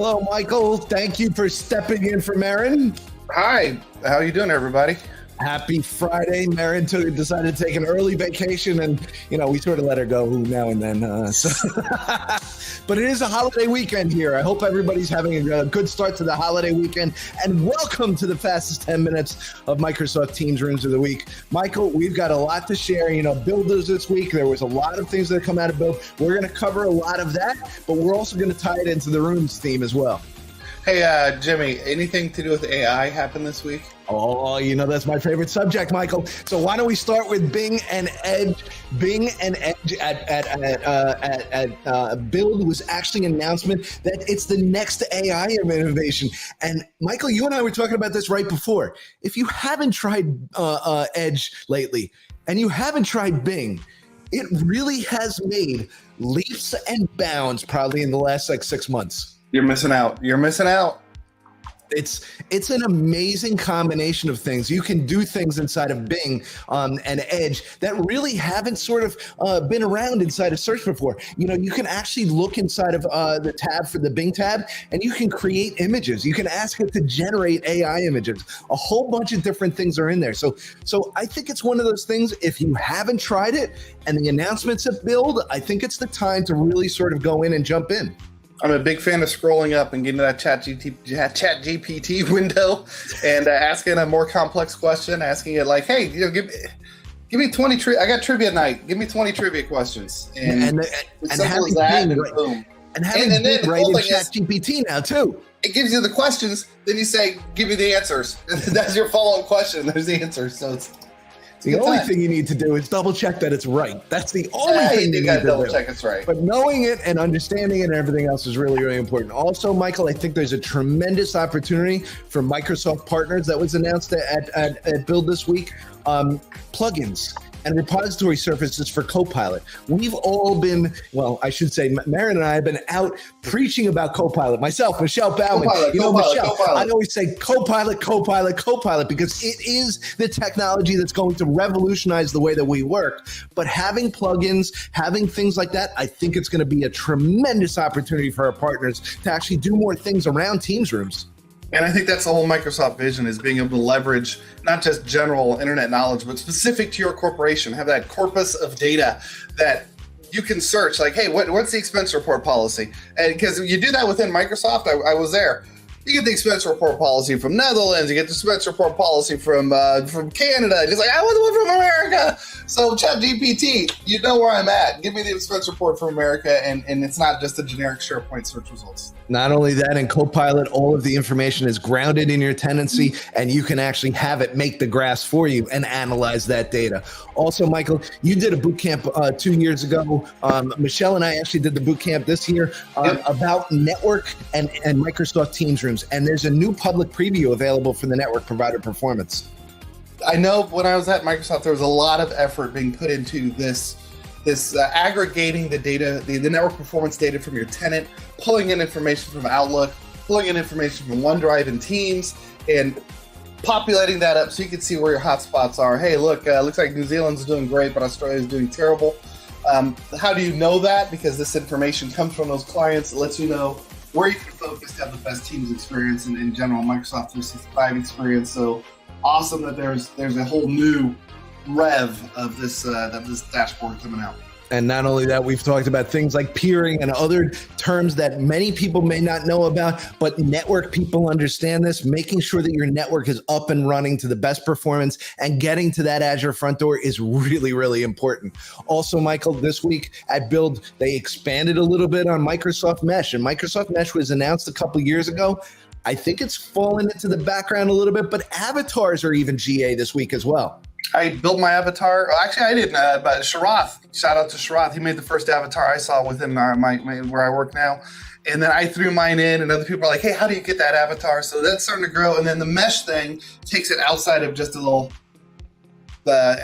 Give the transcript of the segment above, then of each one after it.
Hello, Michael. Thank you for stepping in for Mehryn. Hi, how you doing, everybody? Happy Friday. Mehryn decided to take an early vacation, and we sort of let her go now and then. But it is a holiday weekend here. I hope everybody's having a good start to the holiday weekend. And welcome to the fastest 10 minutes of Microsoft Teams Rooms of the Week. Michael, we've got a lot to share. Builders this week, there was a lot of things that come out of Build. We're going to cover a lot of that, but we're also going to tie it into the Rooms theme as well. Hey, Jimmy, anything to do with AI happen this week? Oh, that's my favorite subject, Michael. So why don't we start with Bing and Edge? Bing and Edge at Build was actually an announcement that it's the next AI innovation. And Michael, you and I were talking about this right before. If you haven't tried Edge lately and you haven't tried Bing, it really has made leaps and bounds probably in the last 6 months. You're missing out. It's an amazing combination of things. You can do things inside of Bing and Edge that really haven't sort of been around inside of search before. You can actually look inside of the tab for the Bing tab, and you can create images. You can ask it to generate AI images. A whole bunch of different things are in there. So I think it's one of those things, if you haven't tried it and the announcements at Build, I think it's the time to really sort of go in and jump in. I'm a big fan of scrolling up and getting to that chat GPT window and asking a more complex question, asking it like, hey, give me 20 I got trivia night. Give me 20 trivia questions. And having Bing, boom. And having Bing right in chat GPT now too. It gives you the questions, then you say, give me the answers. That's your follow-up question. There's the answer. So it's the only thing you need to do is double check that it's right. That's the only thing you need to double check it's right. But knowing it and understanding it and everything else is really, really important. Also, Michael, I think there's a tremendous opportunity for Microsoft partners that was announced at Build this week. Plugins and repository surfaces for Copilot. We've all been, I should say, Mehryn and I have been out preaching about Copilot. Myself, Michelle Bauman. Michelle, I always say Copilot, because it is the technology that's going to revolutionize the way that we work. But having plugins, having things like that, I think it's going to be a tremendous opportunity for our partners to actually do more things around Teams Rooms. And I think that's the whole Microsoft vision, is being able to leverage not just general internet knowledge, but specific to your corporation. Have that corpus of data that you can search, like, hey, what's the expense report policy? And because you do that within Microsoft, I was there. You get the expense report policy from Netherlands. You get the expense report policy from Canada. It's like, I want the one from America. So ChatGPT, you know where I'm at. Give me the expense report from America, and it's not just a generic SharePoint search results. Not only that, in Copilot, all of the information is grounded in your tenancy, and you can actually have it make the graphs for you and analyze that data. Also, Michael, you did a boot camp 2 years ago. Michelle and I actually did the boot camp this year about network and Microsoft Teams Rooms. And there's a new public preview available for the network provider performance. I know when I was at Microsoft, there was a lot of effort being put into this aggregating the data, the network performance data from your tenant, pulling in information from Outlook, pulling in information from OneDrive and Teams, and populating that up so you can see where your hotspots are. Hey, look, looks like New Zealand's doing great, but Australia's doing terrible. How do you know that? Because this information comes from those clients. It lets you know where you can focus to have the best Teams experience and in general Microsoft 365 experience. So awesome that there's a whole new rev of this dashboard coming out. And not only that, we've talked about things like peering and other terms that many people may not know about, but network people understand this. Making sure that your network is up and running to the best performance and getting to that Azure front door is really, really important. Also, Michael, this week at Build, they expanded a little bit on Microsoft Mesh. And Microsoft Mesh was announced a couple years ago. I think it's fallen into the background a little bit, but avatars are even GA this week as well. I built my avatar. Well, actually, I didn't, but Sharath, shout out to Sharath. He made the first avatar I saw within my where I work now. And then I threw mine in, and other people are like, hey, how do you get that avatar? So that's starting to grow. And then the mesh thing takes it outside of just the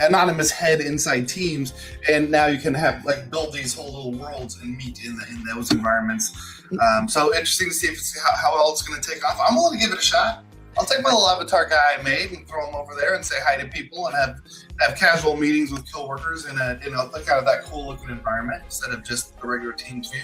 anonymous head inside Teams. And now you can have build these whole little worlds and meet in those environments. So interesting to see how all it's going to take off. I'm willing to give it a shot. I'll take my little avatar guy I made and throw him over there and say hi to people and have casual meetings with coworkers in a kind of that cool looking environment instead of just a regular Teams view.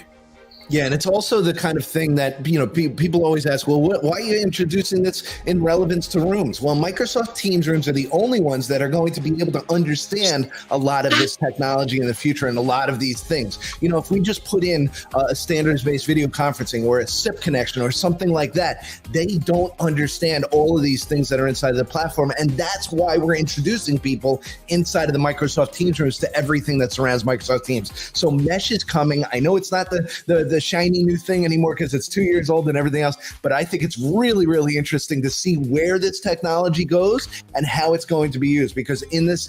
Yeah, and it's also the kind of thing that, people always ask, well, why are you introducing this in relevance to rooms? Well, Microsoft Teams rooms are the only ones that are going to be able to understand a lot of this technology in the future and a lot of these things. If we just put in a standards-based video conferencing or a SIP connection or something like that, they don't understand all of these things that are inside of the platform. And that's why we're introducing people inside of the Microsoft Teams rooms to everything that surrounds Microsoft Teams. So Mesh is coming. I know it's not the shiny new thing anymore because it's 2 years old and everything else, but I think it's really, really interesting to see where this technology goes and how it's going to be used, because in this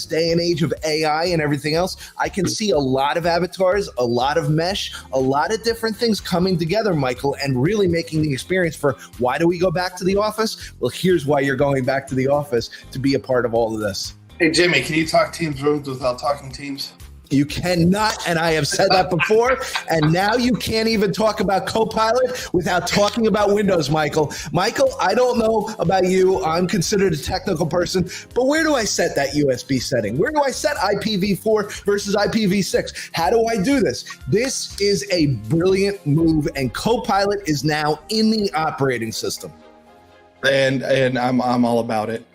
day and age of AI and everything else, I can see a lot of avatars, a lot of mesh, a lot of different things coming together, Michael, and really making the experience for why do we go back to the office? Well, here's why you're going back to the office, to be a part of all of this. Hey, Jimmy, can you talk Teams rooms without talking Teams? You cannot, and I have said that before, and now you can't even talk about Copilot without talking about Windows, Michael. Michael, I don't know about you. I'm considered a technical person, but where do I set that USB setting? Where do I set IPv4 versus IPv6? How do I do this? This is a brilliant move, and Copilot is now in the operating system. And I'm all about it.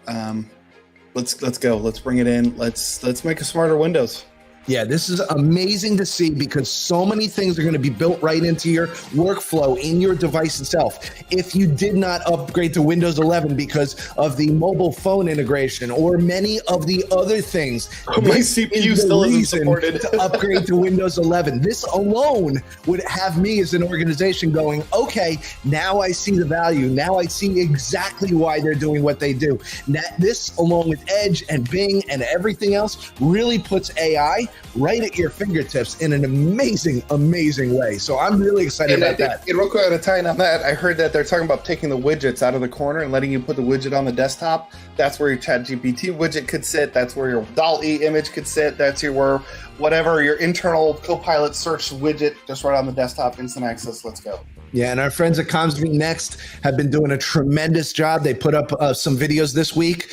Let's go. Let's bring it in. Let's make a smarter Windows. Yeah, this is amazing to see because so many things are going to be built right into your workflow in your device itself. If you did not upgrade to Windows 11 because of the mobile phone integration or many of the other things, my CPU still isn't supported to upgrade to Windows 11. This alone would have me as an organization going, okay, now I see the value. Now I see exactly why they're doing what they do. Now, this, along with Edge and Bing and everything else, really puts AI right at your fingertips in an amazing, amazing way. So I'm really excited about that. And real quick, to tie in on that, I heard that they're talking about taking the widgets out of the corner and letting you put the widget on the desktop. That's where your ChatGPT widget could sit. That's where your DALL-E image could sit. That's your whatever your internal Copilot search widget, just right on the desktop, instant access. Let's go. Yeah, and our friends at CommsV Next have been doing a tremendous job. They put up some videos this week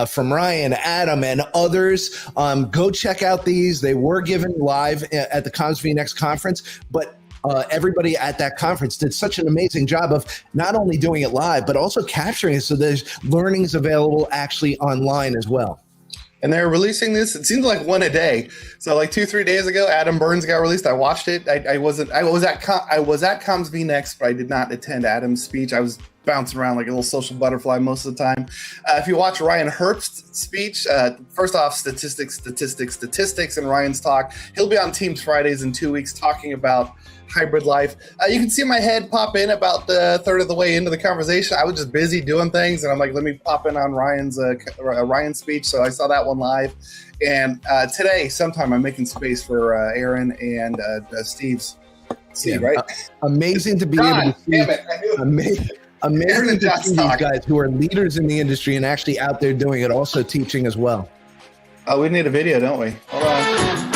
from Ryan, Adam, and others. Go check out these. They were given live at the CommsV Next conference, but everybody at that conference did such an amazing job of not only doing it live, but also capturing it so there's learnings available actually online as well. And they're releasing this. It seems like one a day. So like 2-3 days ago, Adam Burns got released. I watched it. I was at CommsV Next, but I did not attend Adam's speech. I was bouncing around like a little social butterfly most of the time. If you watch Ryan Herbst's speech, first off, statistics in Ryan's talk. He'll be on Teams Fridays in 2 weeks talking about hybrid life. You can see my head pop in about the third of the way into the conversation. I was just busy doing things, and I'm like, let me pop in on Ryan's speech. So I saw that one live. And today, sometime, I'm making space for Aaron and Steve, right? Amazing to be able to see. Damn it, amazing to see these guys who are leaders in the industry and actually out there doing it, also teaching as well. Oh, we need a video, don't we? Hold on.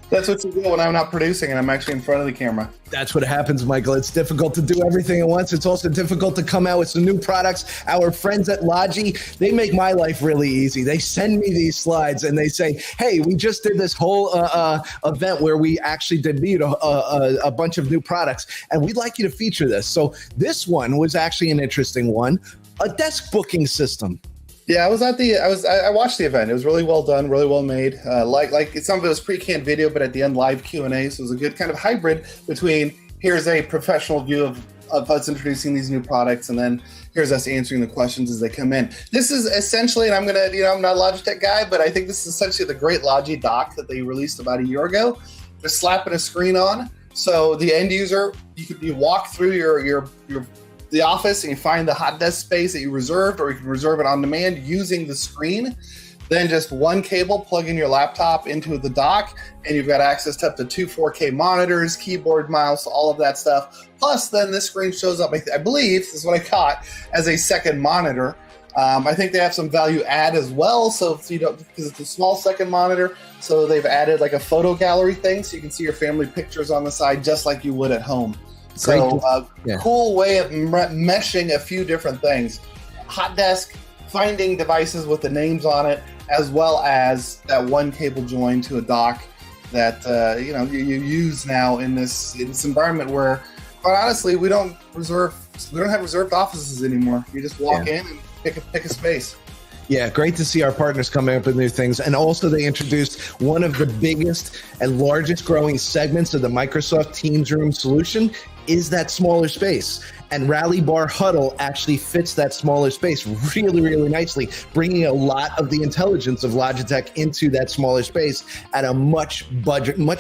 That's what you do when I'm not producing and I'm actually in front of the camera. That's what happens, Michael. It's difficult to do everything at once. It's also difficult to come out with some new products. Our friends at Logi, they make my life really easy. They send me these slides and they say, hey, we just did this whole event where we actually debuted a bunch of new products, and we'd like you to feature this. So this one was actually an interesting one, a desk booking system. Yeah, I watched the event. It was really well done, really well made. Like some of it was pre-canned video, but at the end, live Q&A. So it was a good kind of hybrid between here's a professional view of us introducing these new products, and then here's us answering the questions as they come in. This is essentially, and I'm not a Logitech guy, but I think this is essentially the great Logi dock that they released about a year ago. They're slapping a screen on, so the end user, you walk through the office and you find the hot desk space that you reserved, or you can reserve it on demand using the screen. Then just one cable, plug in your laptop into the dock, and you've got access to up to 2 4K monitors, keyboard, mouse, all of that stuff. Plus, then this screen shows up, I believe, this is what I caught, as a second monitor. I think they have some value add as well, so because it's a small second monitor, so they've added like a photo gallery thing, so you can see your family pictures on the side just like you would at home. So cool way of meshing a few different things. Hot desk, finding devices with the names on it, as well as that one cable join to a dock that you use now in this environment where, quite honestly, we don't have reserved offices anymore. You just walk in and pick a space. Yeah, great to see our partners coming up with new things. And also they introduced one of the biggest and largest growing segments of the Microsoft Teams Room solution is that smaller space. And Rally Bar Huddle actually fits that smaller space really, really nicely, bringing a lot of the intelligence of Logitech into that smaller space at a much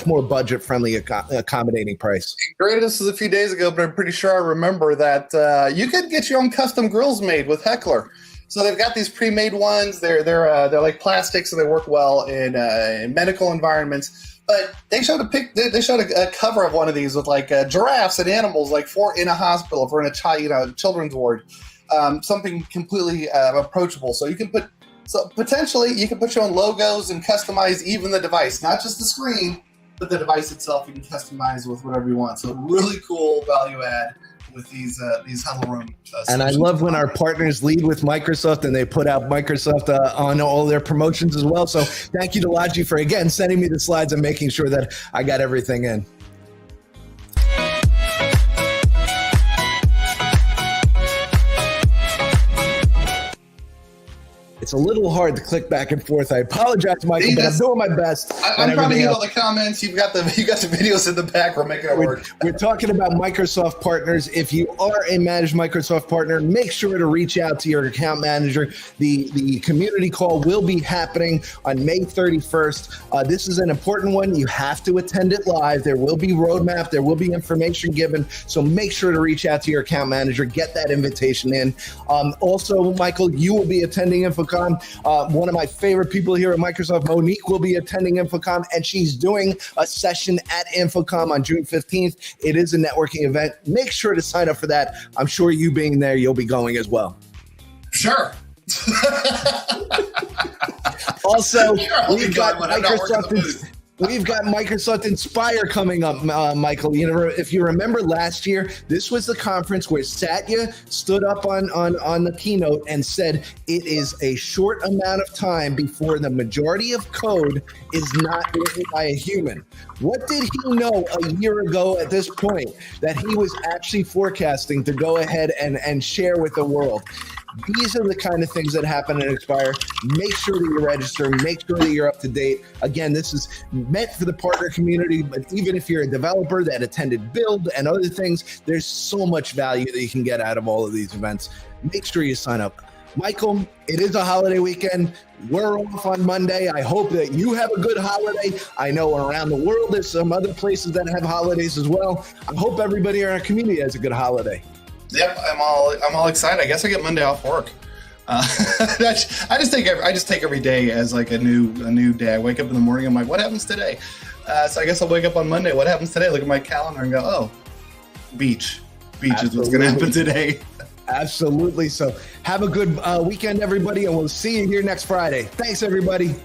more budget-friendly, accommodating price. Granted, this was a few days ago, but I'm pretty sure I remember that you could get your own custom grills made with Heckler. So they've got these pre-made ones. They're like plastic, so they work well in medical environments. But they showed a cover of one of these with like giraffes and animals, like in a hospital, for in a children's ward, something completely approachable. So potentially you can put your own logos and customize even the device, not just the screen, but the device itself. You can customize with whatever you want. So really cool value add with these huddle room. And I love when our partners lead with Microsoft and they put out Microsoft on all their promotions as well. So thank you to Logi for, again, sending me the slides and making sure that I got everything in. It's a little hard to click back and forth. I apologize, Michael, but I'm doing my best. I'm trying to hit all the comments. You've got the videos in the back. We're making it work. We're talking about Microsoft partners. If you are a managed Microsoft partner, make sure to reach out to your account manager. The community call will be happening on May 31st. This is an important one. You have to attend it live. There will be roadmap. There will be information given. So make sure to reach out to your account manager. Get that invitation in. Also, Michael, you will be attending InfoComm. One of my favorite people here at Microsoft, Monique, will be attending InfoComm, and she's doing a session at InfoComm on June 15th. It is a networking event. Make sure to sign up for that. I'm sure you being there, you'll be going as well. Sure. Also, we've got Microsoft Inspire coming up, Michael. If you remember last year, this was the conference where Satya stood up on the keynote and said it is a short amount of time before the majority of code is not written by a human. What did he know a year ago at this point that he was actually forecasting to go ahead and share with the world? These are the kind of things that happen at Inspire. Make sure that you register. Make sure that you're up to date. Again, this is meant for the partner community, but even if you're a developer that attended Build and other things, there's so much value that you can get out of all of these events. Make sure you sign up. Michael, it is a holiday weekend. We're off on Monday. I hope that you have a good holiday. I know around the world there's some other places that have holidays as well. I hope everybody in our community has a good holiday. Yep, I'm all excited. I guess I get Monday off work. I just take every day as like a new day. I wake up in the morning. I'm like, what happens today? So I guess I'll wake up on Monday. What happens today? Look at my calendar and go, oh, beach is what's going to happen today. Absolutely. So have a good weekend, everybody, and we'll see you here next Friday. Thanks, everybody.